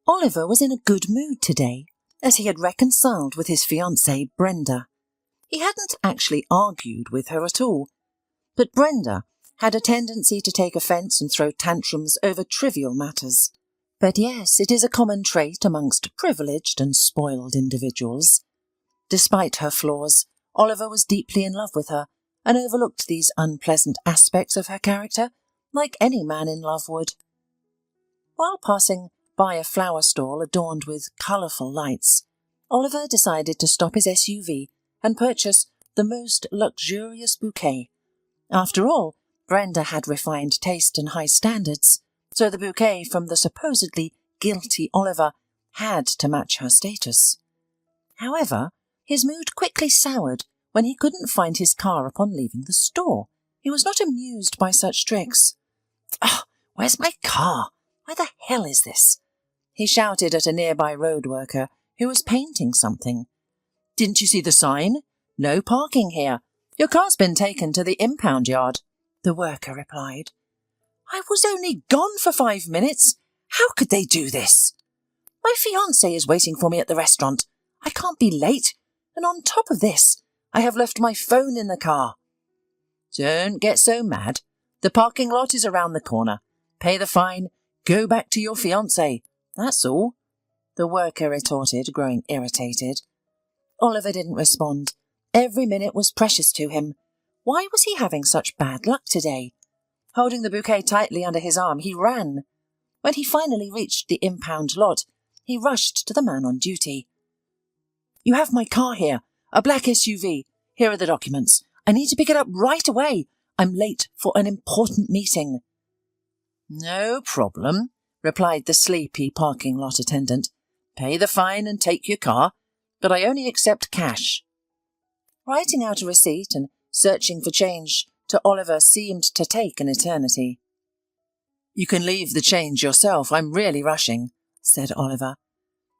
Oliver was in a good mood today, as he had reconciled with his fiancée, Brenda. He hadn't actually argued with her at all, but Brenda had a tendency to take offence and throw tantrums over trivial matters. But yes, it is a common trait amongst privileged and spoiled individuals. Despite her flaws, Oliver was deeply in love with her and overlooked these unpleasant aspects of her character like any man in love would. While passing by a flower stall adorned with colourful lights, Oliver decided to stop his SUV and purchase the most luxurious bouquet. After all, Brenda had refined taste and high standards, so the bouquet from the supposedly guilty Oliver had to match her status. However, his mood quickly soured when he couldn't find his car upon leaving the store. He was not amused by such tricks. "Ah, where's my car? Where the hell is this?" he shouted at a nearby road worker who was painting something. "Didn't you see the sign? No parking here. Your car's been taken to the impound yard," the worker replied. "I was only gone for 5 minutes. How could they do this? My fiancé is waiting for me at the restaurant. I can't be late, and on top of this, I have left my phone in the car." "Don't get so mad. The parking lot is around the corner. Pay the fine, go back to your fiancé. That's all," the worker retorted, growing irritated. Oliver didn't respond. Every minute was precious to him. Why was he having such bad luck today? Holding the bouquet tightly under his arm, he ran. When he finally reached the impound lot, he rushed to the man on duty. "You have my car here, a black SUV. Here are the documents. I need to pick it up right away. I'm late for an important meeting." "No problem," replied the sleepy parking lot attendant. "Pay the fine and take your car, but I only accept cash." Writing out a receipt and searching for change to Oliver seemed to take an eternity. "You can leave the change yourself. I'm really rushing," said Oliver.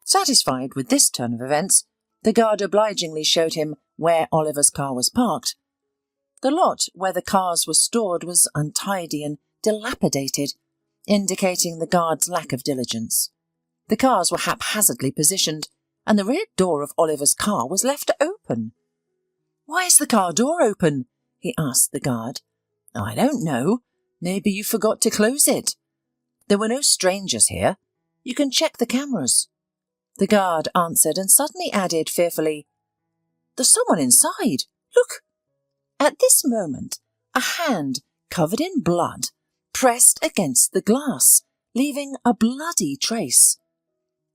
Satisfied with this turn of events, the guard obligingly showed him where Oliver's car was parked. The lot where the cars were stored was untidy and dilapidated, indicating the guard's lack of diligence. The cars were haphazardly positioned, and the rear door of Oliver's car was left open. "Why is the car door open?" he asked the guard. "I don't know. Maybe you forgot to close it. There were no strangers here. You can check the cameras." The guard answered and suddenly added fearfully, "There's someone inside. Look." At this moment, a hand covered in blood pressed against the glass, leaving a bloody trace.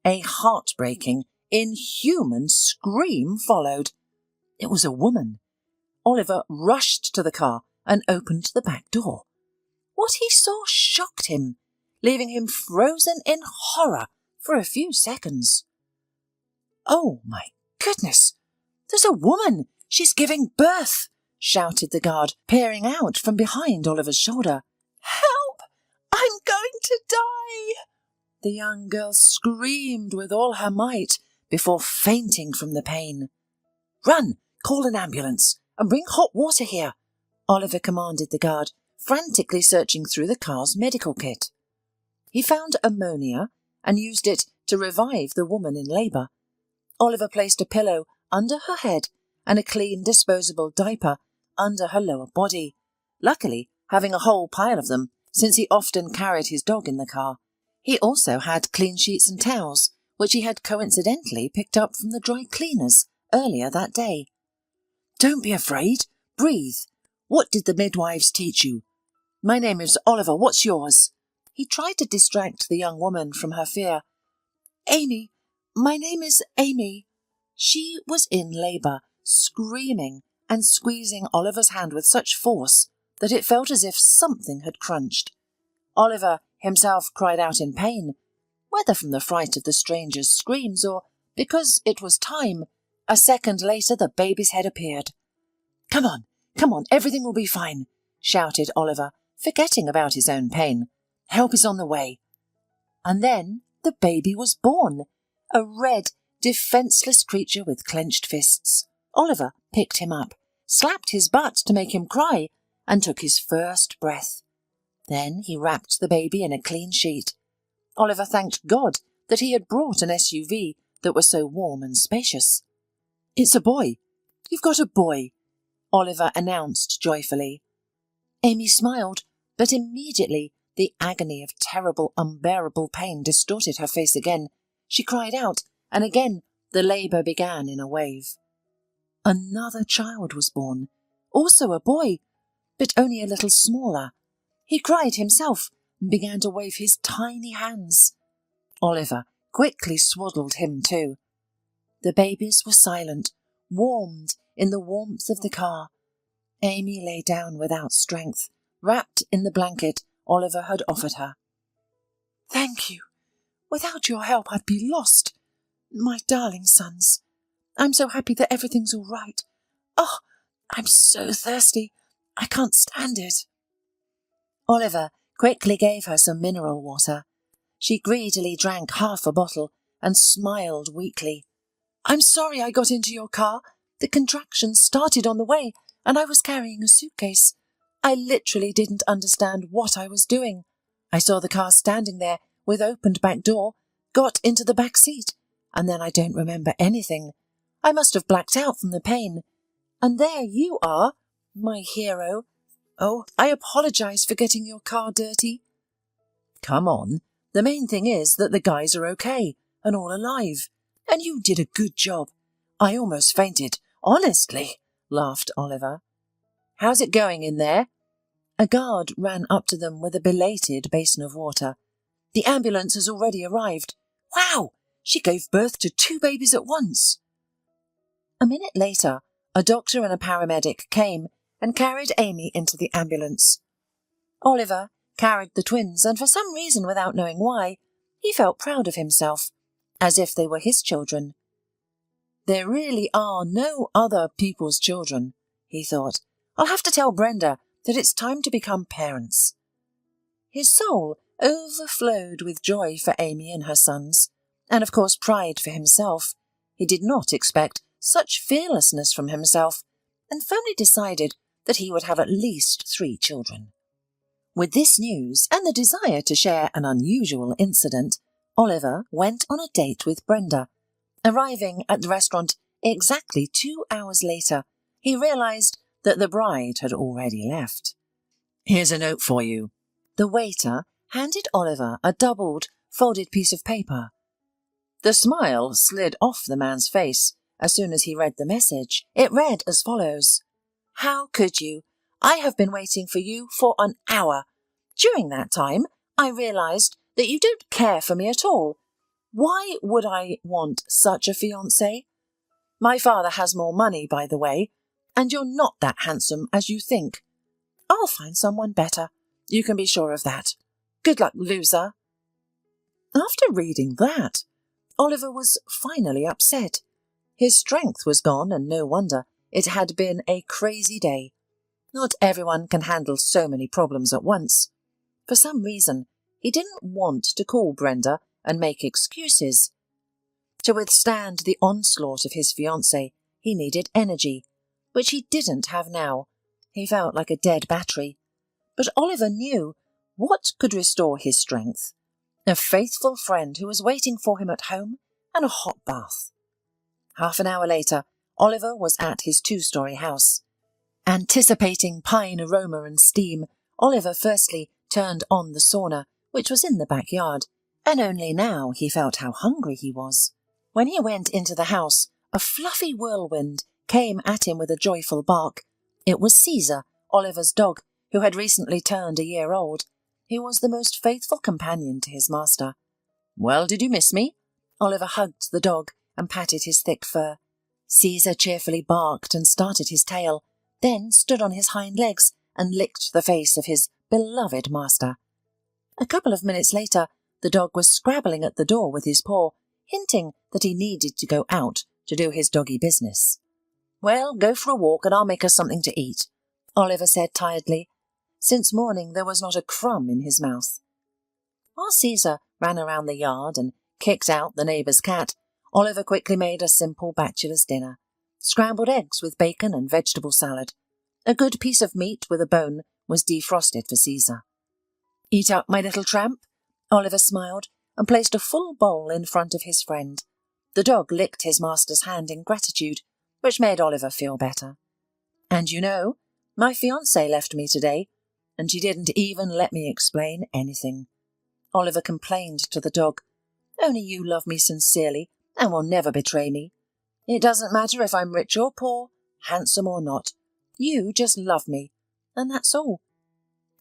A heartbreaking, inhuman scream followed. It was a woman. Oliver rushed to the car and opened the back door. What he saw shocked him, leaving him frozen in horror for a few seconds. "Oh, my goodness! There's a woman! She's giving birth!" shouted the guard, peering out from behind Oliver's shoulder. "Help! I'm going to die!" The young girl screamed with all her might before fainting from the pain. "Run! Call an ambulance and bring hot water here," Oliver commanded the guard, frantically searching through the car's medical kit. He found ammonia and used it to revive the woman in labour. Oliver placed a pillow under her head and a clean disposable diaper under her lower body, luckily having a whole pile of them since he often carried his dog in the car. He also had clean sheets and towels, which he had coincidentally picked up from the dry cleaners earlier that day. "Don't be afraid. Breathe. What did the midwives teach you? My name is Oliver. What's yours?" He tried to distract the young woman from her fear. "Amy. My name is Amy." She was in labour, screaming and squeezing Oliver's hand with such force that it felt as if something had crunched. Oliver himself cried out in pain, whether from the fright of the stranger's screams or because it was time. A second later the baby's head appeared. Come on, everything will be fine," shouted Oliver, forgetting about his own pain. "Help is on the way." And then the baby was born, a red, defenceless creature with clenched fists. Oliver picked him up, slapped his butt to make him cry, and took his first breath. Then he wrapped the baby in a clean sheet. Oliver thanked God that he had brought an SUV that was so warm and spacious. "It's a boy. You've got a boy," Oliver announced joyfully. Amy smiled, but immediately the agony of terrible, unbearable pain distorted her face again. She cried out, and again the labour began in a wave. Another child was born, also a boy, but only a little smaller. He cried himself and began to wave his tiny hands. Oliver quickly swaddled him too. The babies were silent, warmed in the warmth of the car. Amy lay down without strength, wrapped in the blanket Oliver had offered her. "Thank you. Without your help I'd be lost. My darling sons. I'm so happy that everything's all right. Oh, I'm so thirsty. I can't stand it." Oliver quickly gave her some mineral water. She greedily drank half a bottle and smiled weakly. "I'm sorry I got into your car. The contractions started on the way, and I was carrying a suitcase. I literally didn't understand what I was doing. I saw the car standing there with opened back door, got into the back seat, and then I don't remember anything. I must have blacked out from the pain. And there you are, my hero. Oh, I apologise for getting your car dirty." "Come on. The main thing is that the guys are okay and all alive. And you did a good job. I almost fainted, honestly," laughed Oliver. "How's it going in there?" A guard ran up to them with a belated basin of water. "The ambulance has already arrived. Wow! She gave birth to 2 babies at once." A minute later, a doctor and a paramedic came and carried Amy into the ambulance. Oliver carried the twins, and for some reason, without knowing why, he felt proud of himself, as if they were his children. "There really are no other people's children," he thought. "I'll have to tell Brenda that it's time to become parents." His soul overflowed with joy for Amy and her sons, and of course pride for himself. He did not expect such fearlessness from himself, and firmly decided that he would have at least 3 children. With this news and the desire to share an unusual incident, Oliver went on a date with Brenda. Arriving at the restaurant exactly 2 hours later, he realised that the bride had already left. "Here's a note for you." The waiter handed Oliver a doubled, folded piece of paper. The smile slid off the man's face as soon as he read the message. It read as follows: "How could you? I have been waiting for you for an hour. During that time, I realised that you don't care for me at all. Why would I want such a fiancée? My father has more money, by the way, and you're not that handsome as you think. I'll find someone better. You can be sure of that. Good luck, loser." After reading that, Oliver was finally upset. His strength was gone, and no wonder. It had been a crazy day. Not everyone can handle so many problems at once. For some reason, he didn't want to call Brenda and make excuses. To withstand the onslaught of his fiancée, he needed energy, which he didn't have now. He felt like a dead battery. But Oliver knew what could restore his strength: a faithful friend who was waiting for him at home and a hot bath. Half an hour later, Oliver was at his 2-story house. Anticipating pine aroma and steam, Oliver firstly turned on the sauna, which was in the backyard, and only now he felt how hungry he was. When he went into the house, a fluffy whirlwind came at him with a joyful bark. It was Caesar, Oliver's dog, who had recently turned a year old. He was the most faithful companion to his master. "Well, did you miss me?" Oliver hugged the dog and patted his thick fur. Caesar cheerfully barked and started his tail, then stood on his hind legs and licked the face of his beloved master. A couple of minutes later, the dog was scrabbling at the door with his paw, hinting that he needed to go out to do his doggy business. "Well, go for a walk and I'll make us something to eat," Oliver said tiredly. Since morning there was not a crumb in his mouth. While Caesar ran around the yard and kicked out the neighbour's cat, Oliver quickly made a simple bachelor's dinner: scrambled eggs with bacon and vegetable salad. A good piece of meat with a bone was defrosted for Caesar. "Eat up, my little tramp?" Oliver smiled and placed a full bowl in front of his friend. The dog licked his master's hand in gratitude, which made Oliver feel better. "And you know, my fiancée left me today, and she didn't even let me explain anything." Oliver complained to the dog. "Only you love me sincerely and will never betray me. It doesn't matter if I'm rich or poor, handsome or not. You just love me, and that's all."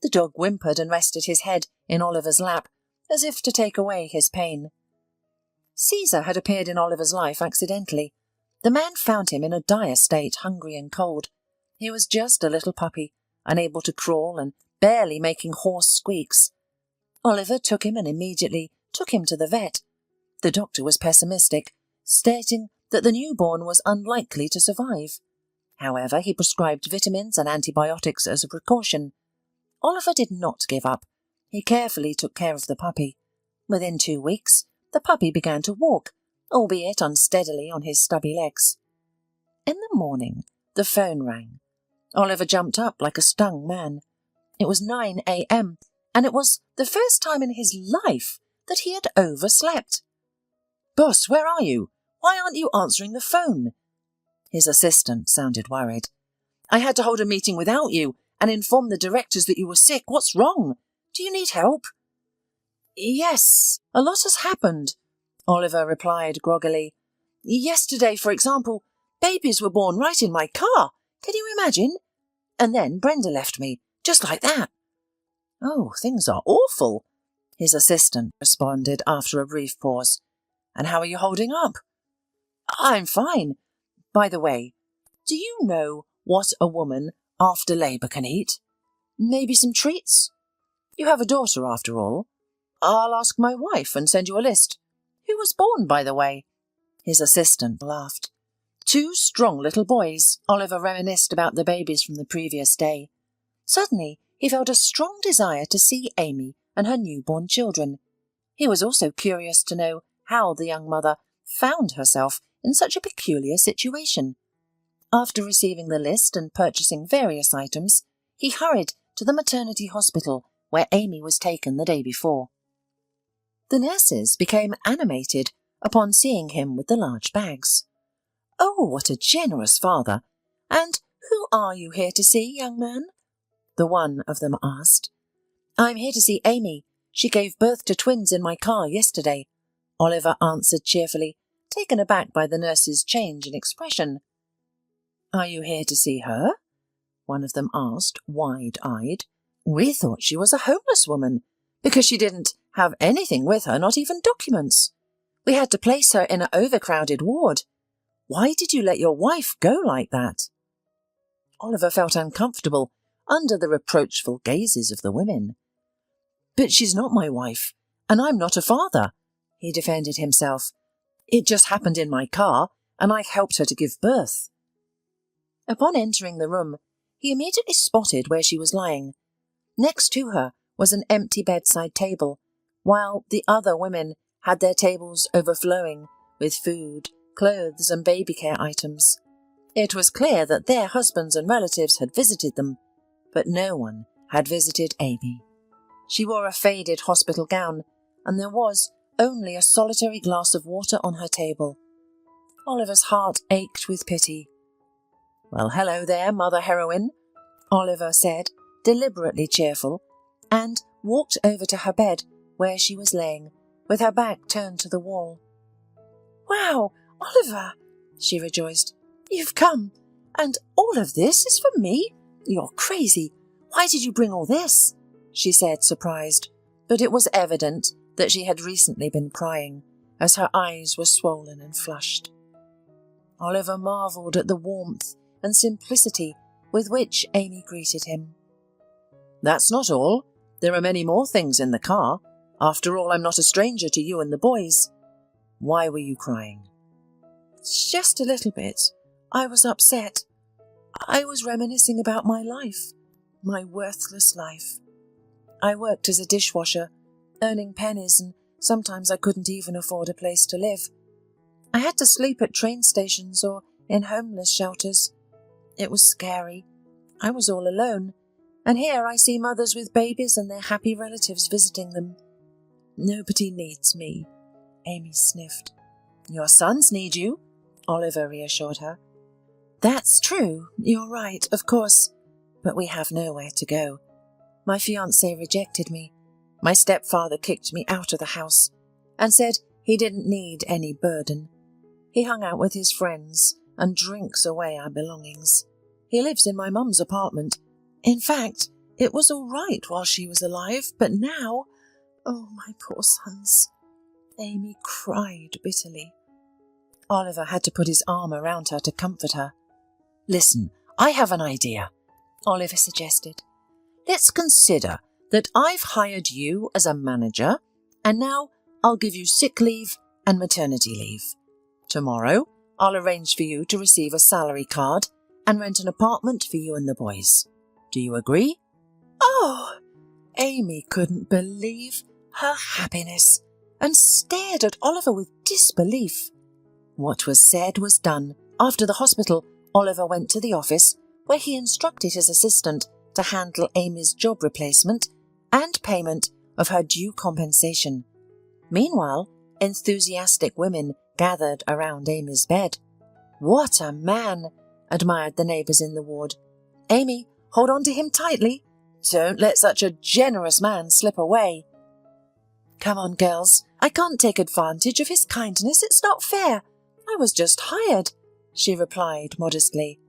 The dog whimpered and rested his head in Oliver's lap, as if to take away his pain. Caesar had appeared in Oliver's life accidentally. The man found him in a dire state, hungry and cold. He was just a little puppy, unable to crawl and barely making hoarse squeaks. Oliver took him and immediately took him to the vet. The doctor was pessimistic, stating that the newborn was unlikely to survive. However, he prescribed vitamins and antibiotics as a precaution. Oliver did not give up. He carefully took care of the puppy. Within 2 weeks, the puppy began to walk, albeit unsteadily on his stubby legs. In the morning, the phone rang. Oliver jumped up like a stung man. It was 9 a.m., and it was the first time in his life that he had overslept. "Boss, where are you? Why aren't you answering the phone?" His assistant sounded worried. "I had to hold a meeting without you and inform the directors that you were sick. What's wrong? Do you need help?" "Yes, a lot has happened," Oliver replied groggily. "Yesterday, for example, babies were born right in my car. Can you imagine? And then Brenda left me, just like that." "Oh, things are awful," his assistant responded after a brief pause. "And how are you holding up?" "I'm fine. By the way, do you know what a woman after labour can eat? Maybe some treats? You have a daughter after all. I'll ask my wife and send you a list. Who was born, by the way?" His assistant laughed. "2 strong little boys." Oliver reminisced about the babies from the previous day. Suddenly, he felt a strong desire to see Amy and her newborn children. He was also curious to know how the young mother found herself in such a peculiar situation. After receiving the list and purchasing various items, he hurried to the maternity hospital where Amy was taken the day before. The nurses became animated upon seeing him with the large bags. "Oh, what a generous father! And who are you here to see, young man?" the one of them asked. "I'm here to see Amy. She gave birth to twins in my car yesterday," Oliver answered cheerfully, taken aback by the nurse's change in expression. "Are you here to see her?" one of them asked, wide-eyed. "We thought she was a homeless woman, because she didn't have anything with her, not even documents. We had to place her in an overcrowded ward. Why did you let your wife go like that?" Oliver felt uncomfortable under the reproachful gazes of the women. "But she's not my wife, and I'm not a father," he defended himself. "It just happened in my car, and I helped her to give birth." Upon entering the room, he immediately spotted where she was lying. Next to her was an empty bedside table, while the other women had their tables overflowing with food, clothes and baby care items. It was clear that their husbands and relatives had visited them, but no one had visited Amy. She wore a faded hospital gown, and there was only a solitary glass of water on her table. Oliver's heart ached with pity. "Well, hello there, mother heroine," Oliver said, deliberately cheerful, and walked over to her bed where she was laying, with her back turned to the wall. "Wow, Oliver," she rejoiced. "You've come, and all of this is for me? You're crazy. Why did you bring all this?" she said, surprised, but it was evident that she had recently been crying, as her eyes were swollen and flushed. Oliver marvelled at the warmth and simplicity with which Amy greeted him. "That's not all. There are many more things in the car. After all, I'm not a stranger to you and the boys. Why were you crying?" "Just a little bit. I was upset. I was reminiscing about my life, my worthless life. I worked as a dishwasher, earning pennies, and sometimes I couldn't even afford a place to live. I had to sleep at train stations or in homeless shelters. It was scary. I was all alone, and here I see mothers with babies and their happy relatives visiting them. Nobody needs me, Amy sniffed. Your sons need you, Oliver reassured her. That's true, you're right, of course, but we have nowhere to go. My fiancé rejected me. My stepfather kicked me out of the house and said he didn't need any burden. He hung out with his friends and drinks away our belongings. He lives in my mum's apartment. In fact, it was all right while she was alive, but now... Oh, my poor sons. Amy cried bitterly. Oliver had to put his arm around her to comfort her. Listen, I have an idea, Oliver suggested. Let's consider that I've hired you as a manager, and now I'll give you sick leave and maternity leave. Tomorrow, I'll arrange for you to receive a salary card and rent an apartment for you and the boys. Do you agree? Oh! Amy couldn't believe her happiness and stared at Oliver with disbelief. What was said was done. After the hospital, Oliver went to the office where he instructed his assistant to handle Amy's job replacement and payment of her due compensation. Meanwhile, enthusiastic women gathered around Amy's bed. What a man, admired the neighbours in the ward. Amy, hold on to him tightly. Don't let such a generous man slip away. Come on, girls. I can't take advantage of his kindness. It's not fair. I was just hired, she replied modestly.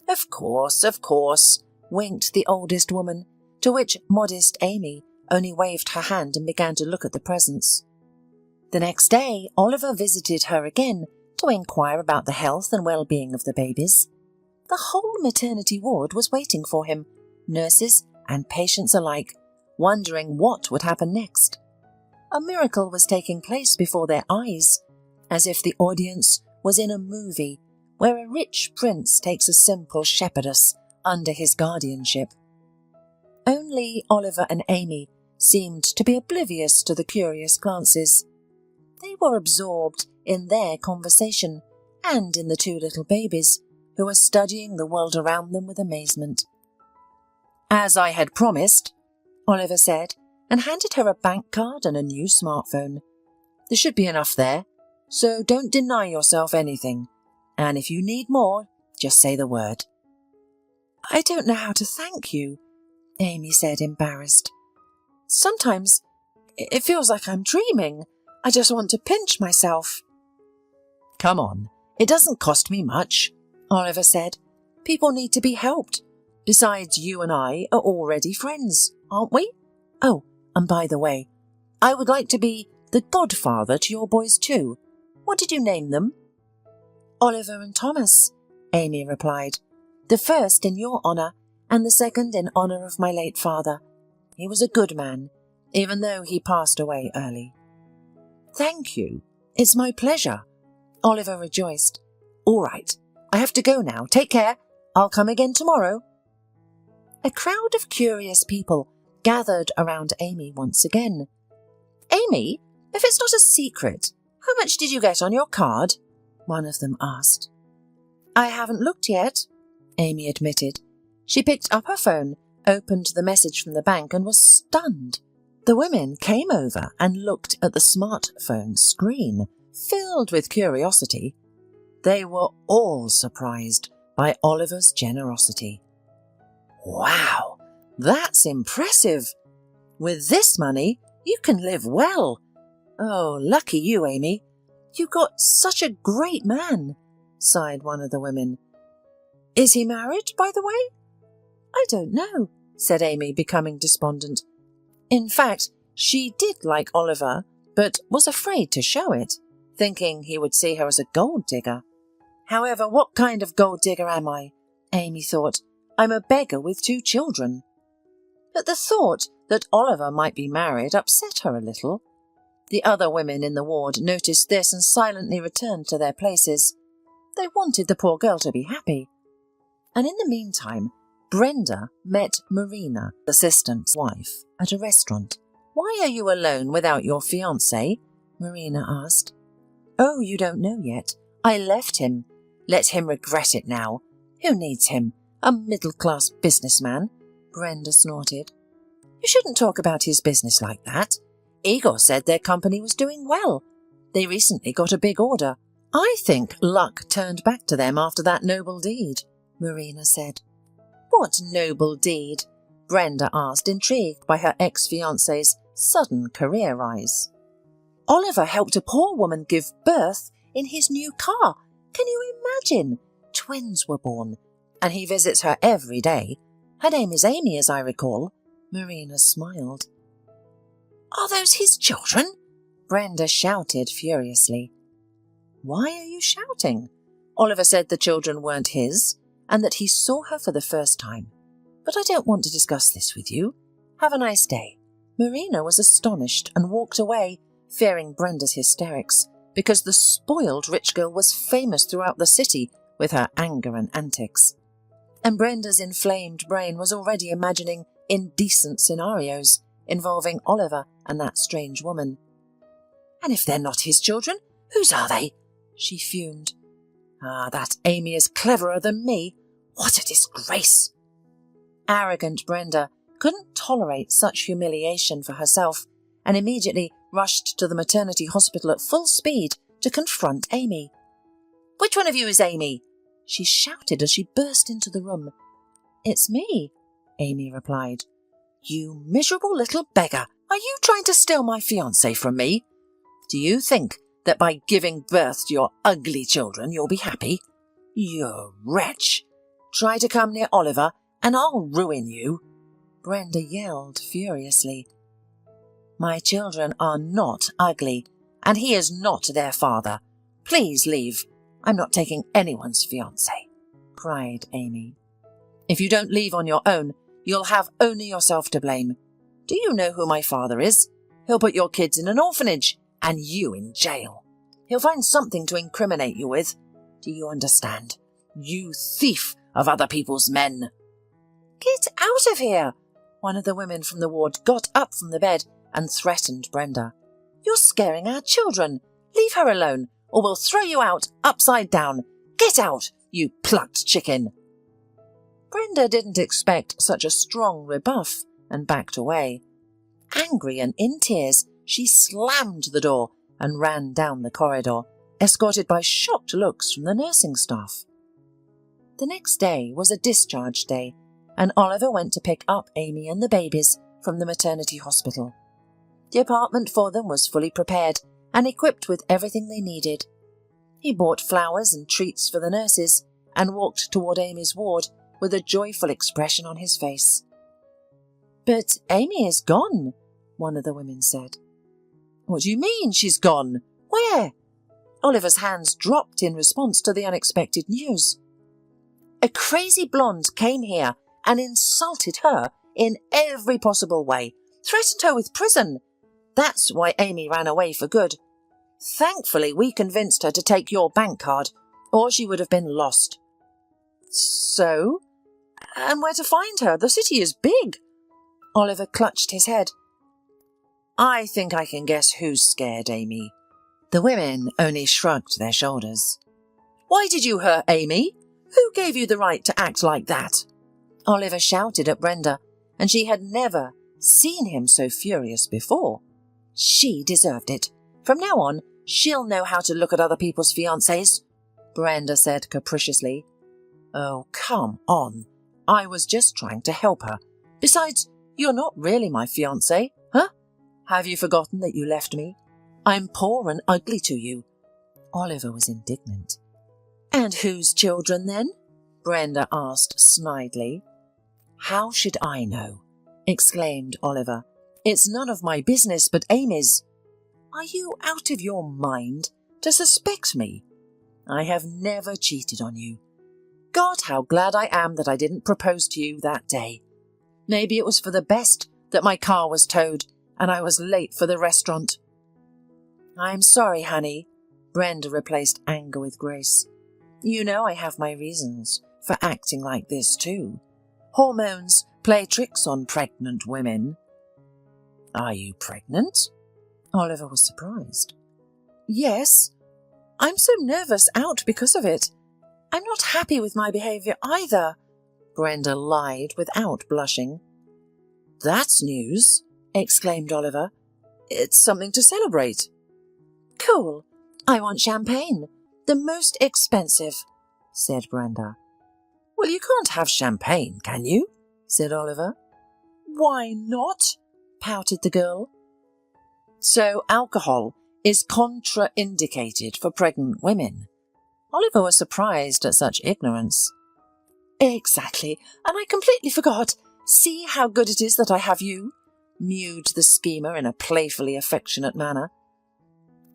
Of course, winked the oldest woman, to which modest Amy only waved her hand and began to look at the presents. The next day, Oliver visited her again to inquire about the health and well-being of the babies. The whole maternity ward was waiting for him, nurses and patients alike, wondering what would happen next. A miracle was taking place before their eyes, as if the audience was in a movie where a rich prince takes a simple shepherdess under his guardianship. Only Oliver and Amy seemed to be oblivious to the curious glances. They were absorbed in their conversation and in the two little babies, who were studying the world around them with amazement. As I had promised, Oliver said, and handed her a bank card and a new smartphone. There should be enough there, so don't deny yourself anything. And if you need more, just say the word. I don't know how to thank you, Amy said, embarrassed. Sometimes it feels like I'm dreaming. I just want to pinch myself. Come on, it doesn't cost me much, Oliver said. People need to be helped. Besides, you and I are already friends, aren't we? Oh, and by the way, I would like to be the godfather to your boys too. What did you name them? Oliver and Thomas, Amy replied. The first in your honour, and the second in honour of my late father. He was a good man, even though he passed away early. Thank you. It's my pleasure, Oliver rejoiced. All right, I have to go now. Take care. I'll come again tomorrow. A crowd of curious people gathered around Amy once again. Amy, if it's not a secret, how much did you get on your card? One of them asked. I haven't looked yet, Amy admitted. She picked up her phone, opened the message from the bank and was stunned. The women came over and looked at the smartphone screen, filled with curiosity. They were all surprised by Oliver's generosity. Wow, that's impressive. With this money, you can live well. Oh, lucky you, Amy. You got such a great man, sighed one of the women. Is he married, by the way? I don't know, said Amy, becoming despondent. In fact, she did like Oliver, but was afraid to show it, thinking he would see her as a gold digger. However, what kind of gold digger am I? Amy thought. I'm a beggar with 2 children. But the thought that Oliver might be married upset her a little. The other women in the ward noticed this and silently returned to their places. They wanted the poor girl to be happy. And in the meantime, Brenda met Marina, the assistant's wife, at a restaurant. Why are you alone without your fiancé? Marina asked. Oh, you don't know yet. I left him. Let him regret it now. Who needs him? A middle-class businessman, Brenda snorted. You shouldn't talk about his business like that. Igor said their company was doing well. They recently got a big order. I think luck turned back to them after that noble deed, Marina said. What noble deed? Brenda asked, intrigued by her ex-fiancé's sudden career rise. Oliver helped a poor woman give birth in his new car. Can you imagine? Twins were born, and he visits her every day. Her name is Amy, as I recall. Marina smiled. Are those his children? Brenda shouted furiously. Why are you shouting? Oliver said the children weren't his, and that he saw her for the first time. But I don't want to discuss this with you. Have a nice day. Marina was astonished and walked away, fearing Brenda's hysterics, because the spoiled rich girl was famous throughout the city with her anger and antics. And Brenda's inflamed brain was already imagining indecent scenarios involving Oliver and that strange woman. And if they're not his children, whose are they? She fumed. That Amy is cleverer than me. What a disgrace! Arrogant Brenda couldn't tolerate such humiliation for herself and immediately rushed to the maternity hospital at full speed to confront Amy. Which one of you is Amy? She shouted as she burst into the room. It's me, Amy replied. You miserable little beggar! Are you trying to steal my fiancé from me? Do you think that by giving birth to your ugly children you'll be happy? You wretch! Try to come near Oliver and I'll ruin you! Brenda yelled furiously. My children are not ugly, and he is not their father. Please leave. I'm not taking anyone's fiancé, cried Amy. If you don't leave on your own, you'll have only yourself to blame. Do you know who my father is? He'll put your kids in an orphanage and you in jail. He'll find something to incriminate you with. Do you understand? You thief of other people's men. Get out of here! One of the women from the ward got up from the bed and threatened Brenda. You're scaring our children. Leave her alone, or we'll throw you out upside down. Get out, you plucked chicken! Brenda didn't expect such a strong rebuff and backed away. Angry and in tears, she slammed the door and ran down the corridor, escorted by shocked looks from the nursing staff. The next day was a discharge day, and Oliver went to pick up Amy and the babies from the maternity hospital. The apartment for them was fully prepared and equipped with everything they needed. He bought flowers and treats for the nurses and walked toward Amy's ward with a joyful expression on his face. But Amy is gone, one of the women said. What do you mean she's gone? Where? Oliver's hands dropped in response to the unexpected news. A crazy blonde came here and insulted her in every possible way, threatened her with prison. That's why Amy ran away for good. Thankfully, we convinced her to take your bank card, or she would have been lost. So? And where to find her? The city is big. Oliver clutched his head. I think I can guess who's scared Amy. The women only shrugged their shoulders. Why did you hurt Amy? Who gave you the right to act like that? Oliver shouted at Brenda, and she had never seen him so furious before. She deserved it. From now on, she'll know how to look at other people's fiancés, Brenda said capriciously. Oh, come on. I was just trying to help her. Besides, you're not really my fiancé, huh? Have you forgotten that you left me? I'm poor and ugly to you. Oliver was indignant. And whose children then? Brenda asked snidely. How should I know? Exclaimed Oliver. It's none of my business but Amy's. Are you out of your mind to suspect me? I have never cheated on you. God, how glad I am that I didn't propose to you that day. Maybe it was for the best that my car was towed and I was late for the restaurant. I'm sorry, honey. Brenda replaced anger with grace. You know I have my reasons for acting like this too. Hormones play tricks on pregnant women. Are you pregnant? Oliver was surprised. Yes. I'm so nervous out because of it. I'm not happy with my behaviour either. Brenda lied without blushing. That's news, exclaimed Oliver. It's something to celebrate." "Cool. I want champagne. The most expensive," said Brenda. "Well, you can't have champagne, can you?" said Oliver. "Why not?" pouted the girl. "So alcohol is contraindicated for pregnant women." Oliver was surprised at such ignorance. "Exactly, and I completely forgot. See how good it is that I have you," mewed the schemer in a playfully affectionate manner.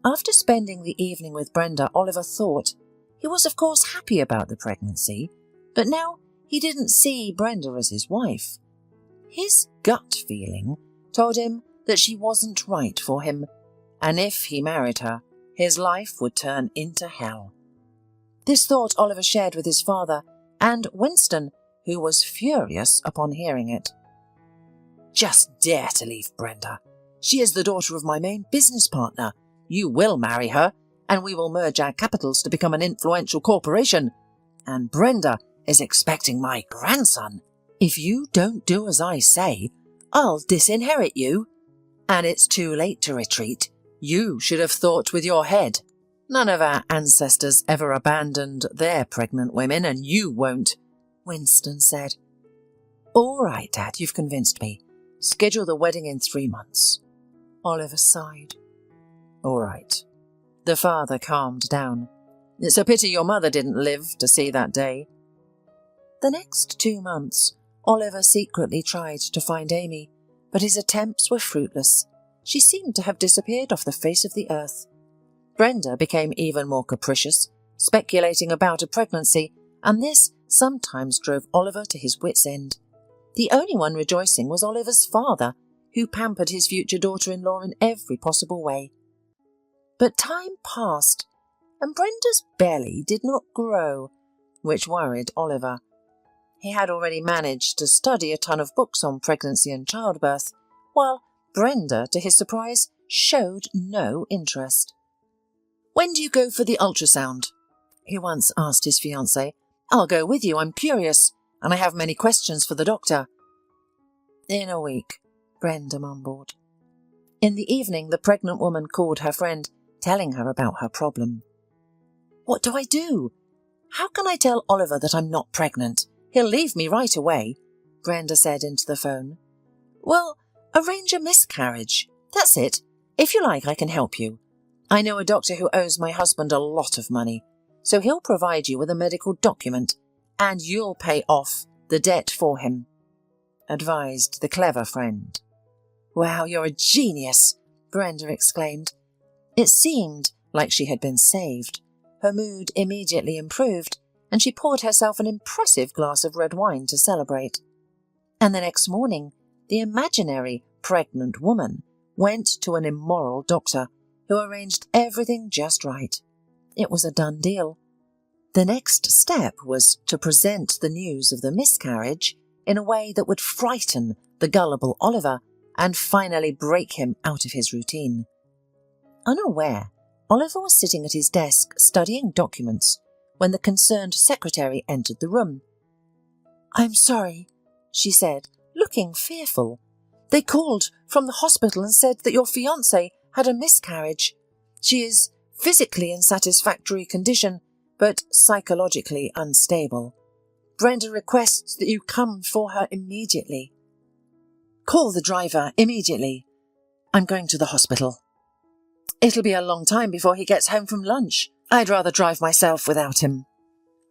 After spending the evening with Brenda, Oliver thought he was of course happy about the pregnancy, but now he didn't see Brenda as his wife. His gut feeling told him that she wasn't right for him, and if he married her, his life would turn into hell. This thought Oliver shared with his father and Winston, who was furious upon hearing it. "Just dare to leave Brenda. She is the daughter of my main business partner. You will marry her, and we will merge our capitals to become an influential corporation. And Brenda is expecting my grandson. If you don't do as I say, I'll disinherit you. And it's too late to retreat. You should have thought with your head. None of our ancestors ever abandoned their pregnant women, and you won't," Winston said. "All right, Dad, you've convinced me. Schedule the wedding in 3 months." Oliver sighed. "All right." The father calmed down. "It's a pity your mother didn't live to see that day." The next 2 months, Oliver secretly tried to find Amy, but his attempts were fruitless. She seemed to have disappeared off the face of the earth. Brenda became even more capricious, speculating about a pregnancy, and this sometimes drove Oliver to his wits' end. The only one rejoicing was Oliver's father, who pampered his future daughter-in-law in every possible way. But time passed, and Brenda's belly did not grow, which worried Oliver. He had already managed to study a ton of books on pregnancy and childbirth, while Brenda, to his surprise, showed no interest. "When do you go for the ultrasound?" he once asked his fiancée. "I'll go with you, I'm curious, and I have many questions for the doctor." "In a week," Brenda mumbled. In the evening, the pregnant woman called her friend, telling her about her problem. "What do I do? How can I tell Oliver that I'm not pregnant? He'll leave me right away," Brenda said into the phone. "Well, arrange a miscarriage. That's it. If you like, I can help you. I know a doctor who owes my husband a lot of money, so he'll provide you with a medical document, and you'll pay off the debt for him," advised the clever friend. "Wow, you're a genius," Brenda exclaimed. It seemed like she had been saved. Her mood immediately improved, and she poured herself an impressive glass of red wine to celebrate. And the next morning, the imaginary pregnant woman went to an immoral doctor who arranged everything just right. It was a done deal. The next step was to present the news of the miscarriage in a way that would frighten the gullible Oliver and finally break him out of his routine. Unaware, Oliver was sitting at his desk studying documents when the concerned secretary entered the room. "I'm sorry," she said, looking fearful. "They called from the hospital and said that your fiancée had a miscarriage. She is physically in satisfactory condition, but psychologically unstable. Brenda requests that you come for her immediately." "Call the driver immediately. I'm going to the hospital." "It'll be a long time before he gets home from lunch. I'd rather drive myself without him."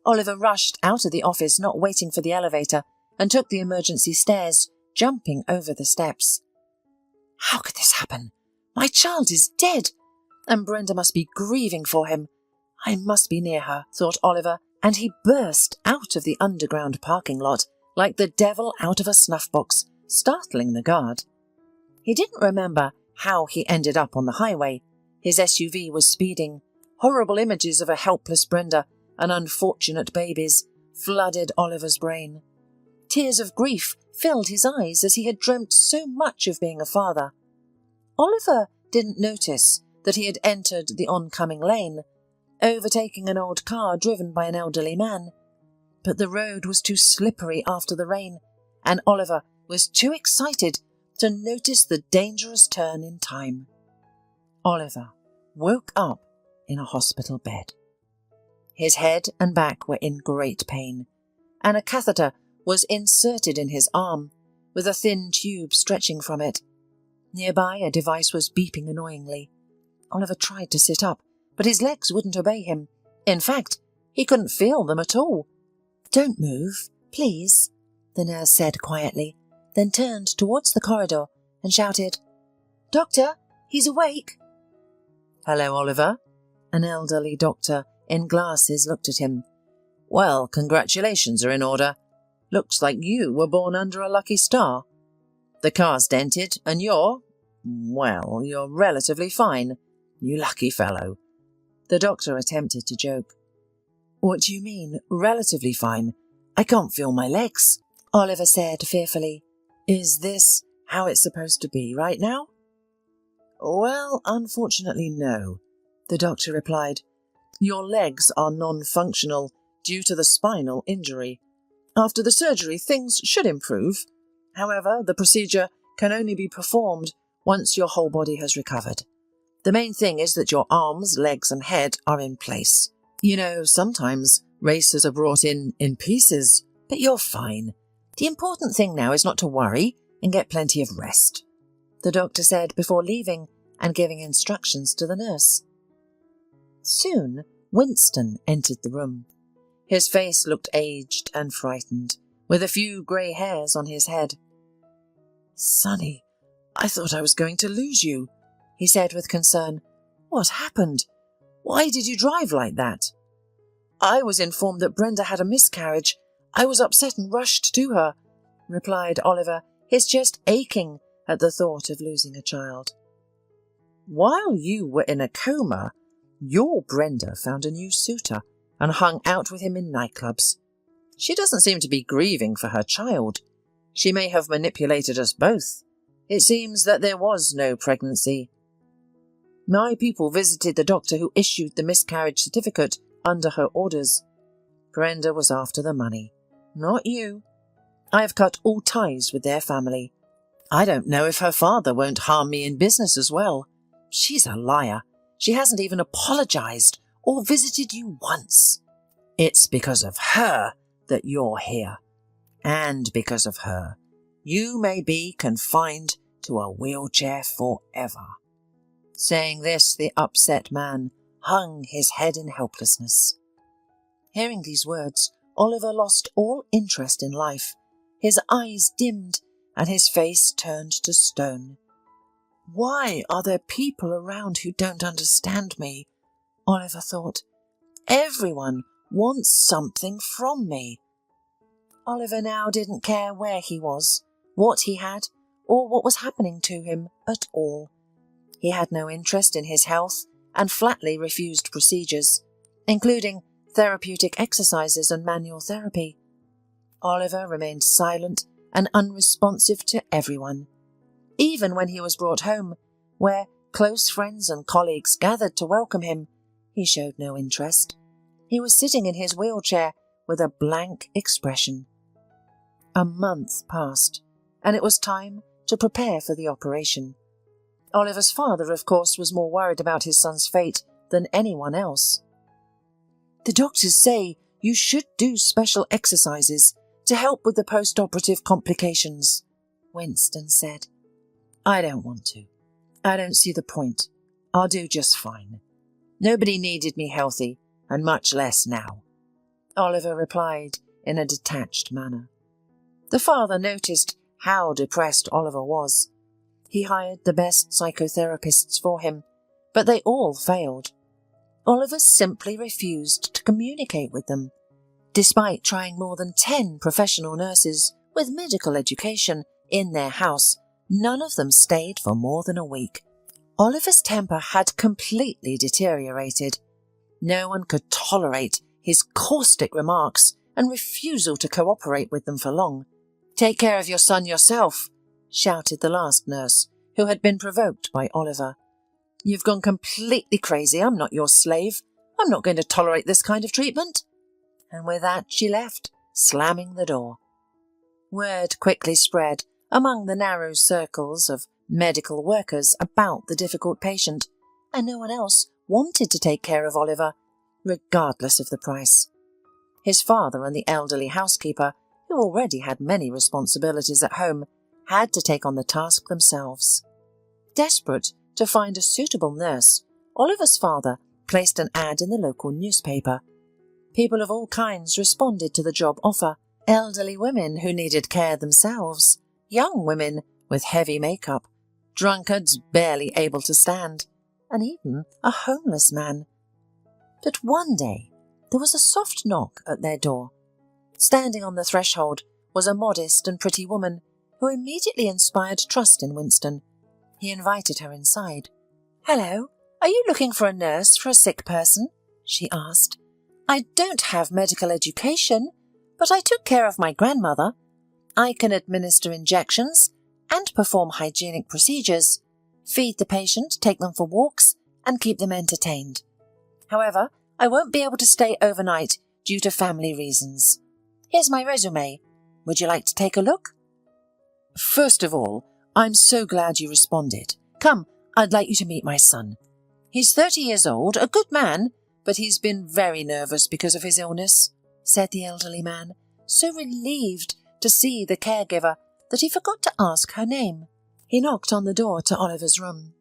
Oliver rushed out of the office, not waiting for the elevator, and took the emergency stairs, jumping over the steps. How could this happen? My child is dead, and Brenda must be grieving for him. I must be near her, thought Oliver, and he burst out of the underground parking lot like the devil out of a snuff box, startling the guard. He didn't remember how he ended up on the highway. His SUV was speeding. Horrible images of a helpless Brenda and unfortunate babies flooded Oliver's brain. Tears of grief filled his eyes as he had dreamt so much of being a father. Oliver didn't notice that he had entered the oncoming lane, overtaking an old car driven by an elderly man. But the road was too slippery after the rain, and Oliver was too excited to notice the dangerous turn in time. Oliver woke up in a hospital bed. His head and back were in great pain, and a catheter was inserted in his arm, with a thin tube stretching from it. Nearby, a device was beeping annoyingly. Oliver tried to sit up, but his legs wouldn't obey him. In fact, he couldn't feel them at all. "Don't move, please," the nurse said quietly, then turned towards the corridor and shouted, "Doctor, he's awake." "Hello, Oliver." An elderly doctor in glasses looked at him. "Well, congratulations are in order. Looks like you were born under a lucky star. The car's dented, and you're relatively fine. You lucky fellow." The doctor attempted to joke. "What do you mean, relatively fine? I can't feel my legs," Oliver said fearfully. "Is this how it's supposed to be right now?" "Well, unfortunately, no," the doctor replied. "Your legs are non-functional due to the spinal injury. After the surgery, things should improve. However, the procedure can only be performed once your whole body has recovered. The main thing is that your arms, legs and head are in place. You know, sometimes racers are brought in pieces, but you're fine. The important thing now is not to worry and get plenty of rest," the doctor said before leaving and giving instructions to the nurse. Soon, Winston entered the room. His face looked aged and frightened, with a few grey hairs on his head. "Sonny, I thought I was going to lose you," he said with concern. "What happened? Why did you drive like that?" "I was informed that Brenda had a miscarriage. I was upset and rushed to her," replied Oliver, his chest aching at the thought of losing a child. "While you were in a coma, your Brenda found a new suitor and hung out with him in nightclubs. She doesn't seem to be grieving for her child. She may have manipulated us both. It seems that there was no pregnancy. My people visited the doctor who issued the miscarriage certificate under her orders. Brenda was after the money, not you. I have cut all ties with their family. I don't know if her father won't harm me in business as well. She's a liar. She hasn't even apologized or visited you once. It's because of her that you're here. And because of her, you may be confined to a wheelchair forever." Saying this, the upset man hung his head in helplessness. Hearing these words, Oliver lost all interest in life. His eyes dimmed and his face turned to stone. "Why are there people around who don't understand me?" Oliver thought. "Everyone wants something from me." Oliver now didn't care where he was, what he had, or what was happening to him at all. He had no interest in his health and flatly refused procedures, including therapeutic exercises and manual therapy. Oliver remained silent and unresponsive to everyone. Even when he was brought home, where close friends and colleagues gathered to welcome him, he showed no interest. He was sitting in his wheelchair with a blank expression. A month passed, and it was time to prepare for the operation. Oliver's father, of course, was more worried about his son's fate than anyone else. "The doctors say you should do special exercises to help with the post-operative complications," Winston said. "I don't want to. I don't see the point. I'll do just fine. Nobody needed me healthy, and much less now," Oliver replied in a detached manner. The father noticed how depressed Oliver was. He hired the best psychotherapists for him, but they all failed. Oliver simply refused to communicate with them. Despite trying more than 10 professional nurses with medical education in their house, none of them stayed for more than a week. Oliver's temper had completely deteriorated. No one could tolerate his caustic remarks and refusal to cooperate with them for long. "Take care of your son yourself," shouted the last nurse, who had been provoked by Oliver. "You've gone completely crazy. I'm not your slave. I'm not going to tolerate this kind of treatment." And with that she left, slamming the door. Word quickly spread among the narrow circles of medical workers about the difficult patient, and no one else wanted to take care of Oliver, regardless of the price. His father and the elderly housekeeper, who already had many responsibilities at home, had to take on the task themselves. Desperate to find a suitable nurse, Oliver's father placed an ad in the local newspaper. People of all kinds responded to the job offer: elderly women who needed care themselves, young women with heavy makeup, drunkards barely able to stand, and even a homeless man. But one day there was a soft knock at their door. Standing on the threshold was a modest and pretty woman who immediately inspired trust in Winston. He invited her inside. "Hello, are you looking for a nurse for a sick person?" she asked. "I don't have medical education, but I took care of my grandmother. I can administer injections and perform hygienic procedures, feed the patient, take them for walks, and keep them entertained. However, I won't be able to stay overnight due to family reasons. Here's my resume. Would you like to take a look?" "First of all, I'm so glad you responded. Come, I'd like you to meet my son. He's 30 years old, a good man, but he's been very nervous because of his illness," said the elderly man, so relieved to see the caregiver that he forgot to ask her name. He knocked on the door to Oliver's room.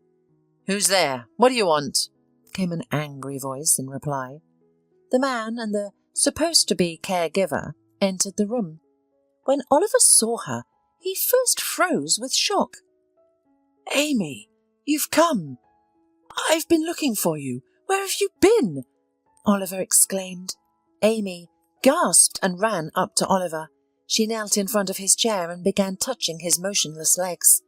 "Who's there? What do you want?" came an angry voice in reply. The man and the supposed-to-be caregiver entered the room. When Oliver saw her, he first froze with shock. "Amy, you've come! I've been looking for you. Where have you been?" Oliver exclaimed. Amy gasped and ran up to Oliver. She knelt in front of his chair and began touching his motionless legs.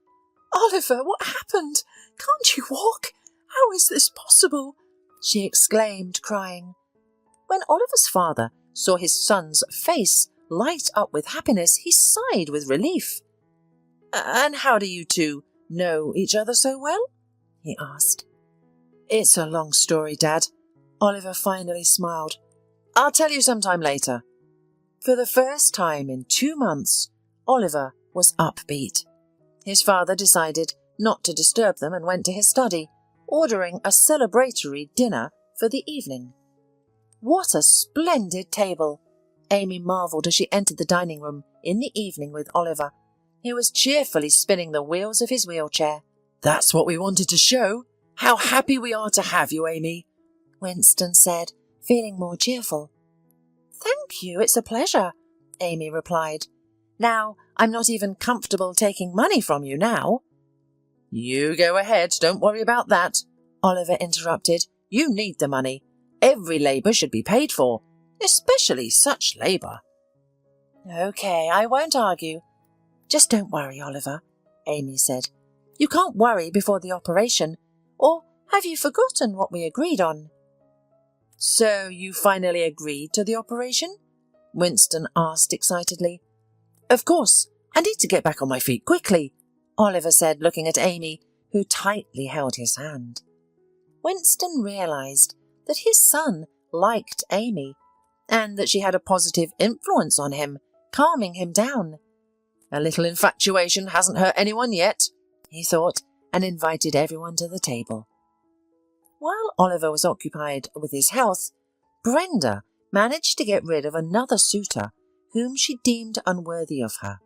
"Oliver, what happened? Can't you walk? How is this possible?" she exclaimed, crying. When Oliver's father saw his son's face light up with happiness, he sighed with relief. "And how do you two know each other so well?" he asked. "It's a long story, Dad." Oliver finally smiled. "I'll tell you sometime later." For the first time in 2 months, Oliver was upbeat. His father decided not to disturb them and went to his study, ordering a celebratory dinner for the evening. What a splendid table! Amy marvelled as she entered the dining room in the evening with Oliver, who was cheerfully spinning the wheels of his wheelchair. "That's what we wanted to show. How happy we are to have you, Amy," Winston said, feeling more cheerful. "Thank you, it's a pleasure," Amy replied. "Now, I'm not even comfortable taking money from you now." "You go ahead, don't worry about that," Oliver interrupted. "You need the money. Every labour should be paid for, especially such labour." "Okay, I won't argue. Just don't worry, Oliver," Amy said. "You can't worry before the operation. Or have you forgotten what we agreed on?" "So you finally agreed to the operation?" Winston asked excitedly. "Of course. I need to get back on my feet quickly," Oliver said, looking at Amy, who tightly held his hand. Winston realised that his son liked Amy, and that she had a positive influence on him, calming him down. "A little infatuation hasn't hurt anyone yet," he thought, and invited everyone to the table. While Oliver was occupied with his health, Brenda managed to get rid of another suitor whom she deemed unworthy of her.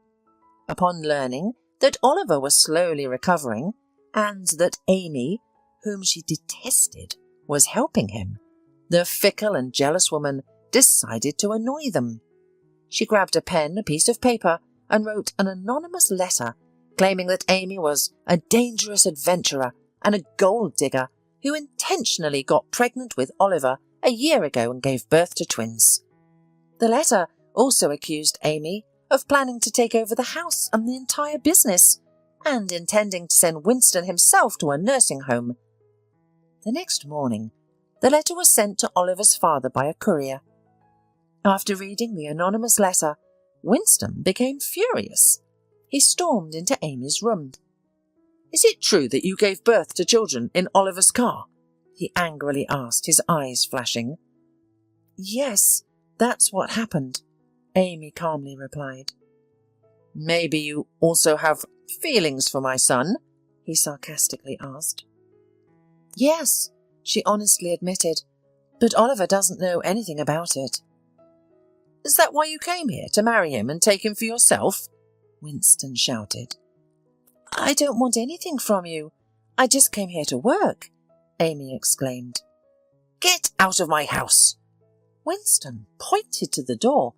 Upon learning that Oliver was slowly recovering, and that Amy, whom she detested, was helping him, the fickle and jealous woman decided to annoy them. She grabbed a pen, a piece of paper, and wrote an anonymous letter claiming that Amy was a dangerous adventurer and a gold digger who intentionally got pregnant with Oliver a year ago and gave birth to twins. The letter also accused Amy of planning to take over the house and the entire business, and intending to send Winston himself to a nursing home. The next morning, the letter was sent to Oliver's father by a courier. After reading the anonymous letter, Winston became furious. He stormed into Amy's room. "Is it true that you gave birth to children in Oliver's car?" he angrily asked, his eyes flashing. "Yes, that's what happened," Amy calmly replied. Maybe you also have feelings for my son? He sarcastically asked. Yes, she honestly admitted, but Oliver doesn't know anything about it. Is that why you came here, to marry him and take him for yourself? Winston shouted. I don't want anything from you. I just came here to work, Amy exclaimed. Get out of my house! Winston pointed to the door.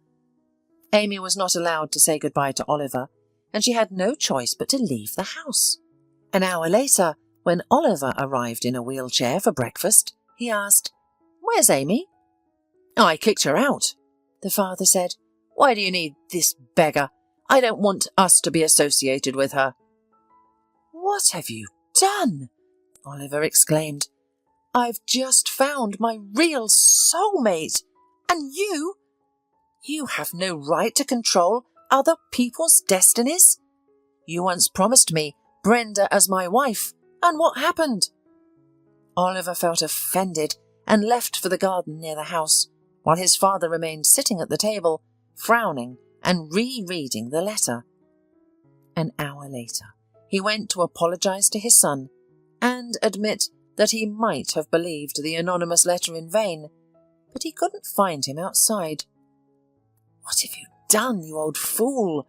Amy was not allowed to say goodbye to Oliver, and she had no choice but to leave the house. An hour later, when Oliver arrived in a wheelchair for breakfast, he asked, Where's Amy? I kicked her out, the father said. Why do you need this beggar? I don't want us to be associated with her. What have you done? Oliver exclaimed. I've just found my real soulmate, and you have no right to control other people's destinies. You once promised me Brenda as my wife, and what happened? Oliver felt offended and left for the garden near the house, while his father remained sitting at the table, frowning and rereading the letter. An hour later, he went to apologize to his son and admit that he might have believed the anonymous letter in vain, but he couldn't find him outside. What have you done, you old fool?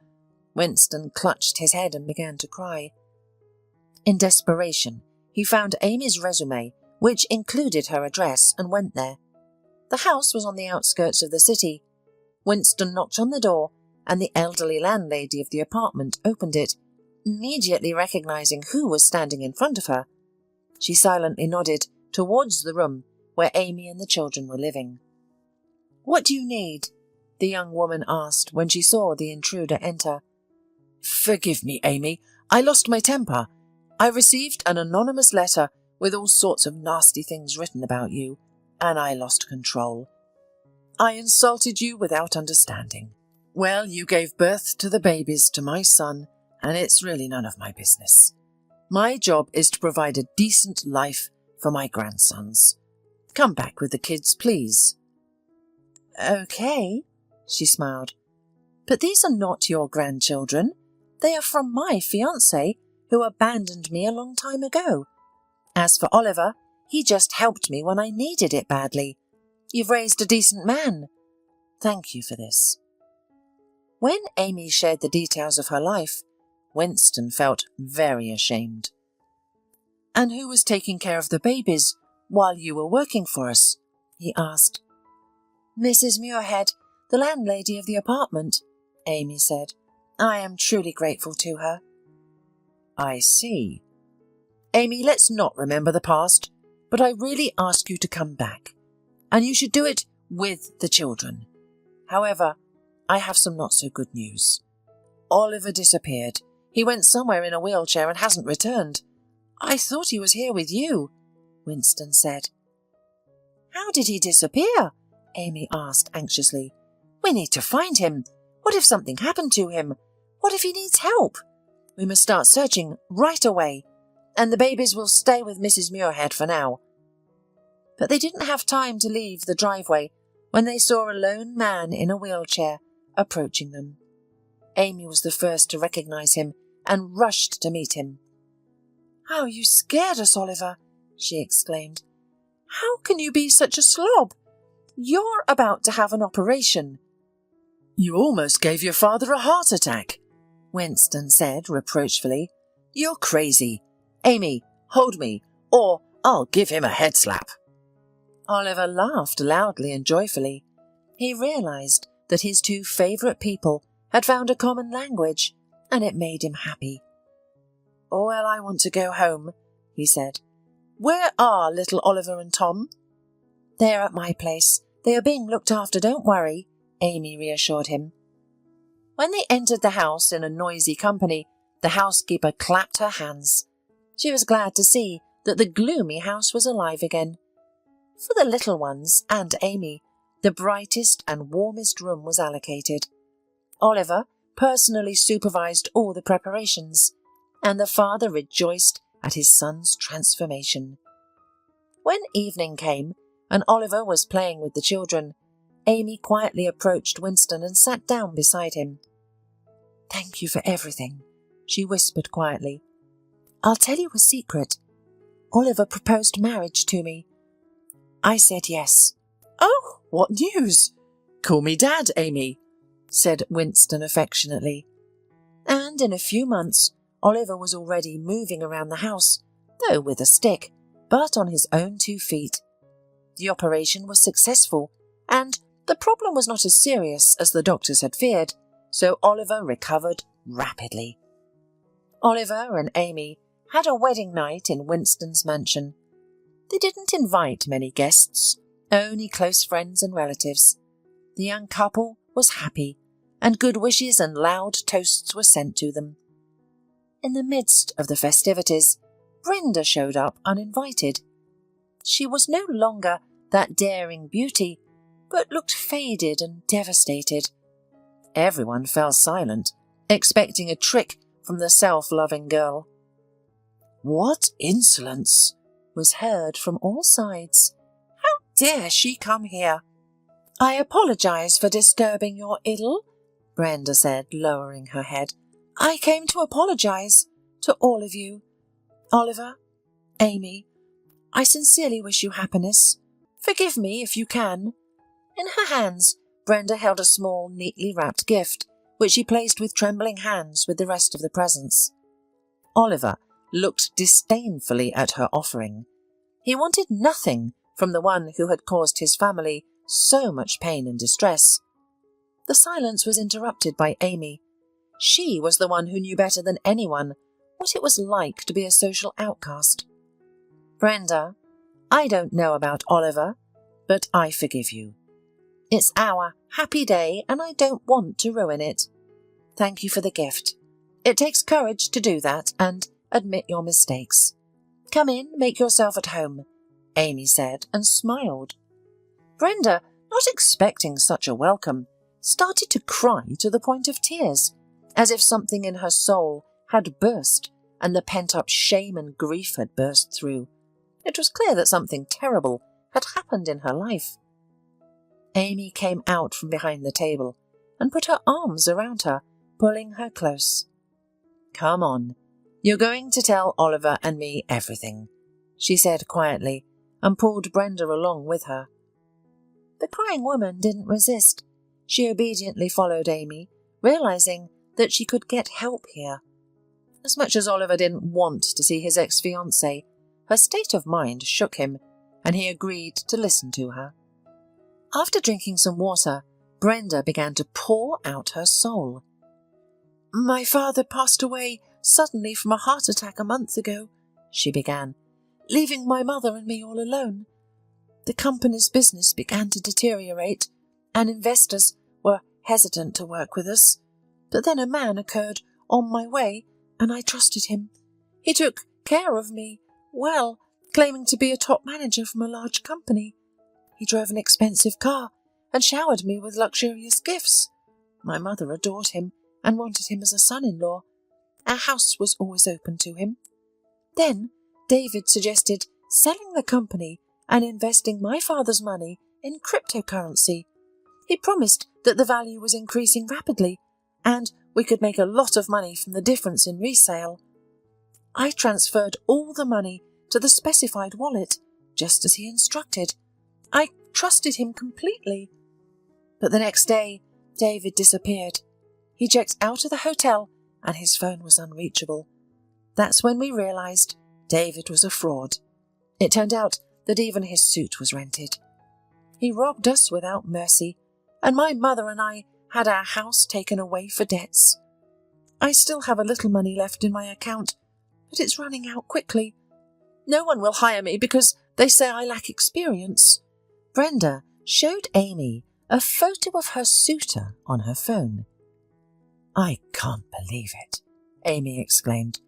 Winston clutched his head and began to cry. In desperation, he found Amy's resume, which included her address, and went there. The house was on the outskirts of the city. Winston knocked on the door, and the elderly landlady of the apartment opened it, immediately recognizing who was standing in front of her. She silently nodded towards the room where Amy and the children were living. What do you need? The young woman asked when she saw the intruder enter. Forgive me, Amy. I lost my temper. I received an anonymous letter with all sorts of nasty things written about you, and I lost control. I insulted you without understanding. Well, you gave birth to the babies to my son, and it's really none of my business. My job is to provide a decent life for my grandsons. Come back with the kids, please. Okay, she smiled. But these are not your grandchildren. They are from my fiancé, who abandoned me a long time ago. As for Oliver, he just helped me when I needed it badly. You've raised a decent man. Thank you for this. When Amy shared the details of her life, Winston felt very ashamed. And who was taking care of the babies while you were working for us? He asked. Mrs. Muirhead, the landlady of the apartment, Amy said. I am truly grateful to her. I see. Amy, let's not remember the past, but I really ask you to come back, and you should do it with the children. However, I have some not-so-good news. Oliver disappeared. He went somewhere in a wheelchair and hasn't returned. I thought he was here with you, Winston said. How did he disappear? Amy asked anxiously. We need to find him. What if something happened to him? What if he needs help? We must start searching right away, and the babies will stay with Mrs. Muirhead for now. But they didn't have time to leave the driveway when they saw a lone man in a wheelchair approaching them. Amy was the first to recognize him and rushed to meet him. How you scared us, Oliver, she exclaimed. How can you be such a slob? You're about to have an operation. You almost gave your father a heart attack, Winston said reproachfully. You're crazy. Amy, hold me, or I'll give him a head slap. Oliver laughed loudly and joyfully. He realized that his two favourite people had found a common language, and it made him happy. Well, I want to go home, he said. Where are little Oliver and Tom? They're at my place. They are being looked after, don't worry, Amy reassured him. When they entered the house in a noisy company, the housekeeper clapped her hands. She was glad to see that the gloomy house was alive again. For the little ones and Amy, the brightest and warmest room was allocated. Oliver personally supervised all the preparations, and the father rejoiced at his son's transformation. When evening came, and Oliver was playing with the children, Amy quietly approached Winston and sat down beside him. "Thank you for everything," she whispered quietly. "I'll tell you a secret. Oliver proposed marriage to me. I said yes." "Oh, what news? Call me Dad, Amy," said Winston affectionately. And in a few months, Oliver was already moving around the house, though with a stick, but on his own 2 feet. The operation was successful, and the problem was not as serious as the doctors had feared, so Oliver recovered rapidly. Oliver and Amy had a wedding night in Winston's mansion. They didn't invite many guests, only close friends and relatives. The young couple was happy, and good wishes and loud toasts were sent to them. In the midst of the festivities, Brenda showed up uninvited. She was no longer that daring beauty, but looked faded and devastated. Everyone fell silent, expecting a trick from the self-loving girl. "What insolence!" was heard from all sides. "How dare she come here?" "I apologize for disturbing your idyll," Brenda said, lowering her head. "I came to apologize to all of you. Oliver, Amy, I sincerely wish you happiness. Forgive me if you can." In her hands, Brenda held a small, neatly wrapped gift, which she placed with trembling hands with the rest of the presents. Oliver looked disdainfully at her offering. He wanted nothing from the one who had caused his family so much pain and distress. The silence was interrupted by Amy. She was the one who knew better than anyone what it was like to be a social outcast. "Brenda, I don't know about Oliver, but I forgive you. It's our happy day and I don't want to ruin it. Thank you for the gift. It takes courage to do that and admit your mistakes. Come in, make yourself at home," Amy said and smiled. Brenda, not expecting such a welcome, started to cry to the point of tears, as if something in her soul had burst and the pent-up shame and grief had burst through. It was clear that something terrible had happened in her life. Amy came out from behind the table and put her arms around her, pulling her close. "Come on, you're going to tell Oliver and me everything," she said quietly, and pulled Brenda along with her. The crying woman didn't resist. She obediently followed Amy, realizing that she could get help here. As much as Oliver didn't want to see his ex-fiancée, her state of mind shook him, and he agreed to listen to her. After drinking some water, Brenda began to pour out her soul. "My father passed away suddenly from a heart attack a month ago," she began, "leaving my mother and me all alone. The company's business began to deteriorate, and investors were hesitant to work with us. But then a man occurred on my way, and I trusted him. He took care of me well, claiming to be a top manager from a large company. He drove an expensive car and showered me with luxurious gifts. My mother adored him and wanted him as a son-in-law. Our house was always open to him. Then David suggested selling the company and investing my father's money in cryptocurrency. He promised that the value was increasing rapidly, and we could make a lot of money from the difference in resale. I transferred all the money to the specified wallet, just as he instructed. I trusted him completely. But the next day, David disappeared. He checked out of the hotel, and his phone was unreachable. That's when we realized David was a fraud. It turned out that even his suit was rented. He robbed us without mercy, and my mother and I had our house taken away for debts. I still have a little money left in my account, but it's running out quickly. No one will hire me because they say I lack experience." Brenda showed Amy a photo of her suitor on her phone. "I can't believe it," Amy exclaimed.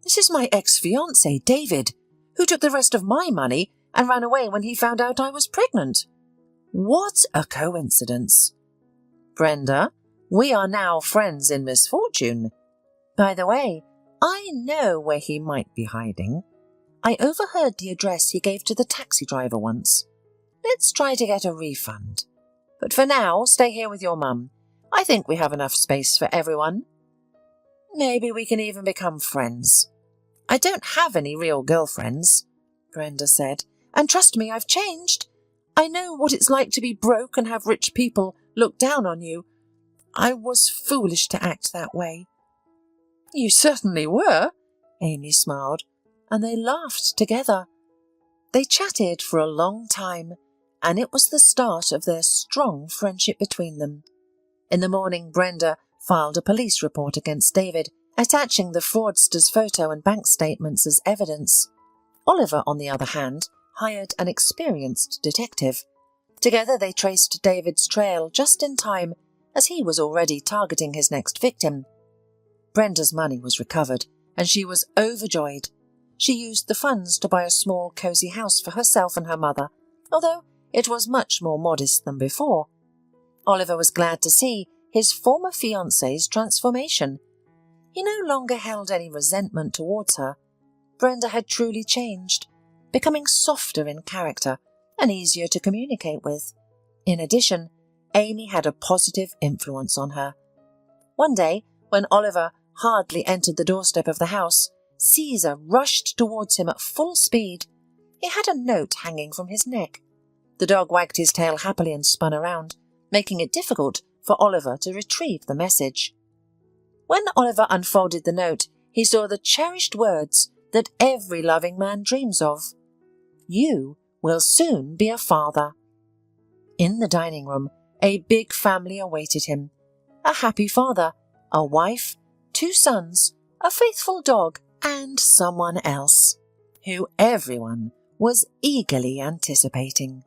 "This is my ex-fiancé, David, who took the rest of my money and ran away when he found out I was pregnant. What a coincidence. Brenda, we are now friends in misfortune. By the way, I know where he might be hiding. I overheard the address he gave to the taxi driver once. Let's try to get a refund. But for now, stay here with your mum. I think we have enough space for everyone." Maybe we can even become friends. I don't have any real girlfriends, Brenda said, and trust me, I've changed. I know what it's like to be broke and have rich people look down on you. I was foolish to act that way. You certainly were, Amy smiled, and they laughed together. They chatted for a long time, and it was the start of their strong friendship between them. In the morning, Brenda filed a police report against David, attaching the fraudster's photo and bank statements as evidence. Oliver, on the other hand, hired an experienced detective. Together they traced David's trail just in time, as he was already targeting his next victim. Brenda's money was recovered, and she was overjoyed. She used the funds to buy a small, cosy house for herself and her mother, although it was much more modest than before. Oliver was glad to see his former fiancée's transformation. He no longer held any resentment towards her. Brenda had truly changed, becoming softer in character and easier to communicate with. In addition, Amy had a positive influence on her. One day, when Oliver hardly entered the doorstep of the house, Caesar rushed towards him at full speed. He had a note hanging from his neck. The dog wagged his tail happily and spun around, making it difficult for Oliver to retrieve the message. When Oliver unfolded the note, he saw the cherished words that every loving man dreams of. You will soon be a father. In the dining room, a big family awaited him. A happy father, a wife, 2 sons, a faithful dog, and someone else, who everyone was eagerly anticipating.